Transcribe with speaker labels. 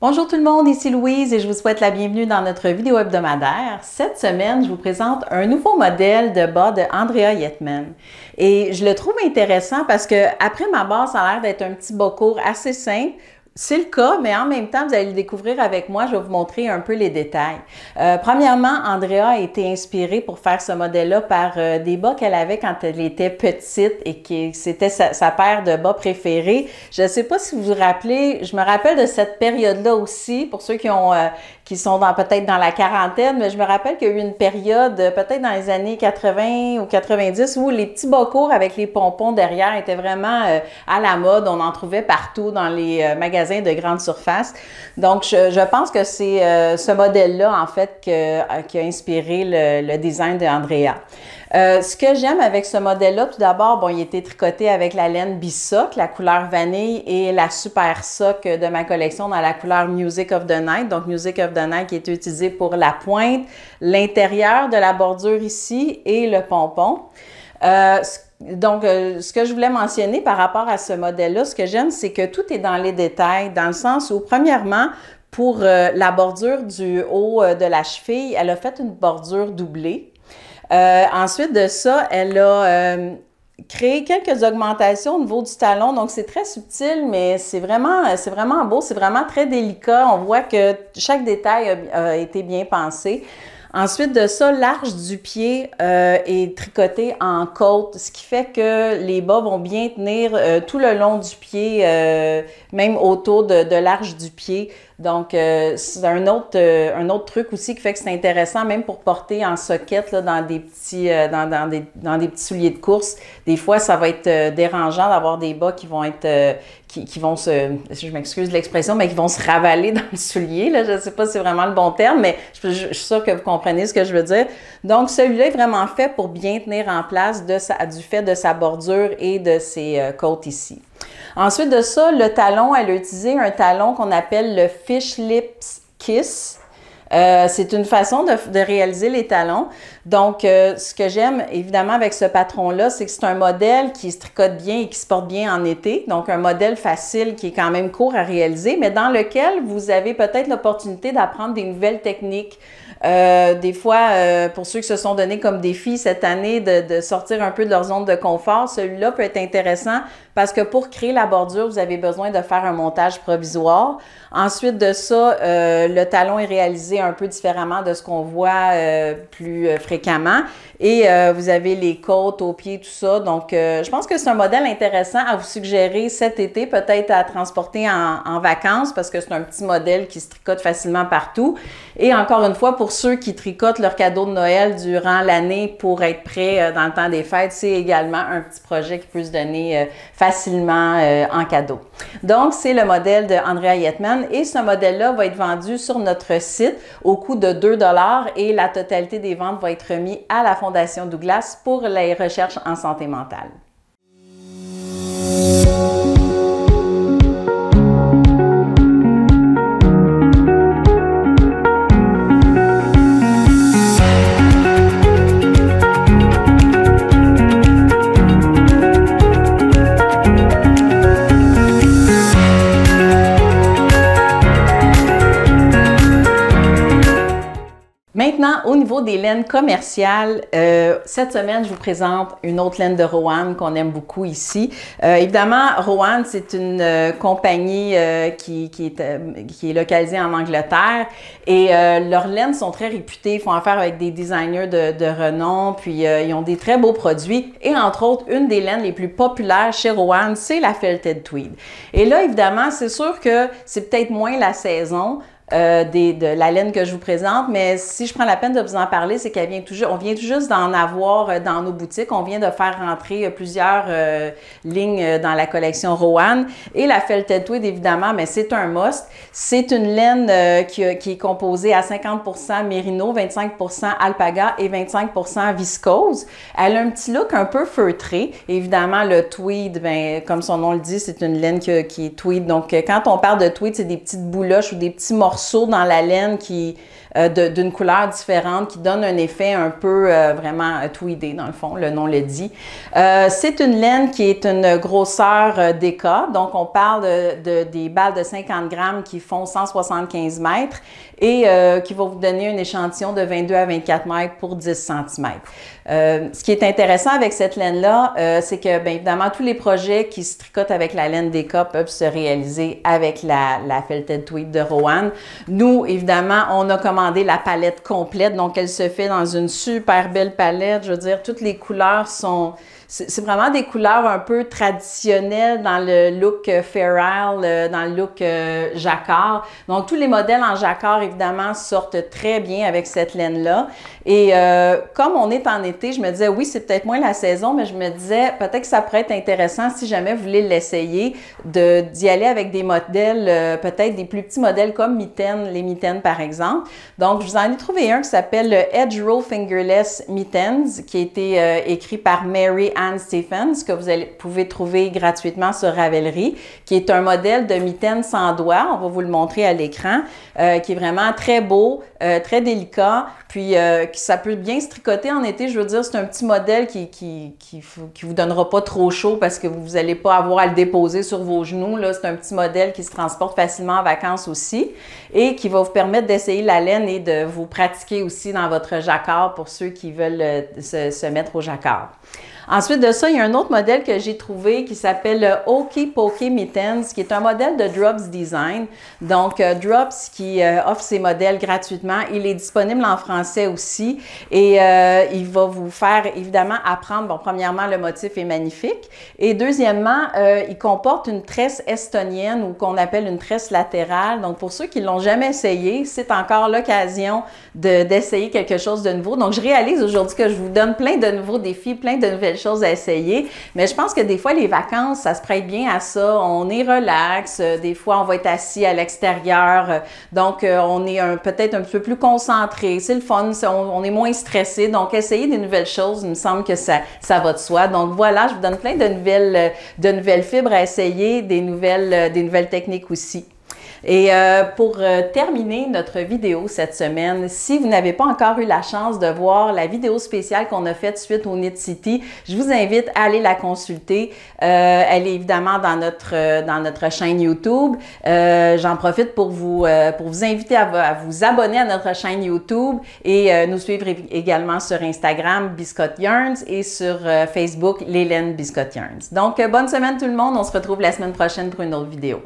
Speaker 1: Bonjour tout le monde, ici Louise et je vous souhaite la bienvenue dans notre vidéo hebdomadaire. Cette semaine, je vous présente un nouveau modèle de bas de Andrea Yetman. Et je le trouve intéressant parce que après ma base, ça a l'air d'être un petit bas court assez simple. C'est le cas, mais en même temps, vous allez le découvrir avec moi. Je vais vous montrer un peu les détails. Premièrement, Andrea a été inspirée pour faire ce modèle-là par des bas qu'elle avait quand elle était petite et que c'était sa paire de bas préférée. Je ne sais pas si vous vous rappelez, je me rappelle de cette période-là aussi, pour ceux qui sont peut-être dans la quarantaine, mais je me rappelle qu'il y a eu une période, peut-être dans les années 80 ou 90, où les petits bas courts avec les pompons derrière étaient vraiment à la mode. On en trouvait partout dans les magasins de grande surface. Donc, je pense que c'est ce modèle-là, en fait, qui a inspiré le design de Andrea. Ce que j'aime avec ce modèle-là, tout d'abord, bon, il a été tricoté avec la laine Bisoc, la couleur vanille, et la Super Sock de ma collection dans la couleur Music of the Night. Donc, Music of the Night qui est utilisé pour la pointe, l'intérieur de la bordure ici et le pompon. Ce que je voulais mentionner par rapport à ce modèle-là, ce que j'aime, c'est que tout est dans les détails, dans le sens où, premièrement, pour la bordure du haut de la cheville, elle a fait une bordure doublée. Ensuite de ça, elle a créé quelques augmentations au niveau du talon, donc c'est très subtil, mais c'est vraiment beau, c'est vraiment très délicat. On voit que chaque détail a été bien pensé. Ensuite de ça, l'arche du pied est tricoté en côte, ce qui fait que les bas vont bien tenir tout le long du pied, même autour de l'arche du pied. Donc, c'est un autre truc aussi qui fait que c'est intéressant, même pour porter en soquette là, dans des petits souliers de course. Des fois, ça va être dérangeant d'avoir des bas qui vont être qui vont je m'excuse de l'expression, mais qui vont se ravaler dans le soulier. Là. Je ne sais pas si c'est vraiment le bon terme, mais je suis sûre que vous comprenez ce que je veux dire. Donc, celui-là est vraiment fait pour bien tenir en place du fait de sa bordure et de ses côtes ici. Ensuite de ça, le talon, elle a utilisé un talon qu'on appelle le Fish Lips Kiss. C'est une façon de réaliser les talons. Donc, ce que j'aime évidemment avec ce patron-là, c'est que c'est un modèle qui se tricote bien et qui se porte bien en été. Donc, un modèle facile qui est quand même court à réaliser, mais dans lequel vous avez peut-être l'opportunité d'apprendre des nouvelles techniques. Des fois, pour ceux qui se sont donnés comme défi cette année de sortir un peu de leur zone de confort, celui-là peut être intéressant parce que pour créer la bordure, vous avez besoin de faire un montage provisoire. Ensuite de ça, le talon est réalisé un peu différemment de ce qu'on voit plus fréquemment. Et vous avez les côtes aux pieds, tout ça. Donc, je pense que c'est un modèle intéressant à vous suggérer cet été, peut-être à transporter en vacances parce que c'est un petit modèle qui se tricote facilement partout. Et encore une fois, pour ceux qui tricotent leur cadeau de Noël durant l'année pour être prêts dans le temps des fêtes, c'est également un petit projet qui peut se donner facilement en cadeau. Donc, c'est le modèle de Andrea Yetman et ce modèle-là va être vendu sur notre site au coût de 2 $ et la totalité des ventes va être remise à la Fondation Douglas pour les recherches en santé mentale. Maintenant, au niveau des laines commerciales, cette semaine, je vous présente une autre laine de Rowan qu'on aime beaucoup ici. Évidemment, Rowan, c'est une compagnie qui est localisée en Angleterre et leurs laines sont très réputées. Ils font affaire avec des designers de renom, puis ils ont des très beaux produits. Et entre autres, une des laines les plus populaires chez Rowan, c'est la Felted Tweed. Et là, évidemment, c'est sûr que c'est peut-être moins la saison. De la laine que je vous présente, mais si je prends la peine de vous en parler, c'est qu'on vient tout juste d'en avoir dans nos boutiques. On vient de faire rentrer plusieurs lignes dans la collection Rowan. Et la Felted Tweed, évidemment, mais c'est un must. C'est une laine qui est composée à 50% mérino, 25% alpaga et 25% viscose. Elle a un petit look un peu feutré. Évidemment, le tweed, ben, comme son nom le dit, c'est une laine qui est tweed. Donc, quand on parle de tweed, c'est des petites bouloches ou des petits morceaux morceaux dans la laine d'une couleur différente qui donne un effet un peu vraiment tweedé, dans le fond, le nom le dit. C'est une laine qui est une grosseur DK, donc on parle des balles de 50 grammes qui font 175 mètres et qui va vous donner un échantillon de 22 à 24 mètres pour 10 cm. Ce qui est intéressant avec cette laine-là, c'est que, bien évidemment, tous les projets qui se tricotent avec la laine DK peuvent se réaliser avec la Felted Tweed de Rowan. Nous, évidemment, on a commandé la palette complète, donc elle se fait dans une super belle palette. Je veux dire, toutes les couleurs sont... C'est vraiment des couleurs un peu traditionnelles dans le look Fair Isle, dans le look jacquard. Donc, tous les modèles en jacquard, évidemment, sortent très bien avec cette laine-là. Et comme on est en été, je me disais, oui, c'est peut-être moins la saison, mais je me disais, peut-être que ça pourrait être intéressant, si jamais vous voulez l'essayer, d'y aller avec des modèles, peut-être des plus petits modèles comme mitaines, les mitaines par exemple. Donc, je vous en ai trouvé un qui s'appelle le Edge Row Fingerless Mittens, qui a été écrit par Mary Ann Stephens, que vous pouvez trouver gratuitement sur Ravelry, qui est un modèle de mitaine sans doigts. On va vous le montrer à l'écran, qui est vraiment très beau, très délicat, puis ça peut bien se tricoter en été. Je veux dire, c'est un petit modèle qui vous donnera pas trop chaud parce que vous n'allez pas avoir à le déposer sur vos genoux. C'est un petit modèle qui se transporte facilement en vacances aussi et qui va vous permettre d'essayer la laine et de vous pratiquer aussi dans votre jacquard pour ceux qui veulent se mettre au jacquard. Ensuite de ça, il y a un autre modèle que j'ai trouvé qui s'appelle le Hokey Pokey Mittens, qui est un modèle de Drops Design. Donc, Drops qui offre ses modèles gratuitement. Il est disponible en français aussi et il va vous faire évidemment apprendre, bon, premièrement, le motif est magnifique et deuxièmement, il comporte une tresse estonienne ou qu'on appelle une tresse latérale. Donc, pour ceux qui ne l'ont jamais essayé, c'est encore l'occasion d'essayer quelque chose de nouveau. Donc, je réalise aujourd'hui que je vous donne plein de nouveaux défis, plein de nouvelles choses à essayer, mais je pense que des fois, les vacances, ça se prête bien à ça. On est relax, des fois, on va être assis à l'extérieur, donc on est peut-être un petit peu plus concentré. C'est le fun, on est moins stressé, donc essayer des nouvelles choses, il me semble que ça va de soi. Donc voilà, je vous donne plein de nouvelles fibres à essayer, des nouvelles techniques aussi. Et pour terminer notre vidéo cette semaine, si vous n'avez pas encore eu la chance de voir la vidéo spéciale qu'on a faite suite au Knit City, je vous invite à aller la consulter. Elle est évidemment dans notre chaîne YouTube. J'en profite pour vous inviter à vous abonner à notre chaîne YouTube et nous suivre également sur Instagram, Biscotte Yarns, et sur Facebook, Lélène Biscotte Yarns. Donc, bonne semaine tout le monde. On se retrouve la semaine prochaine pour une autre vidéo.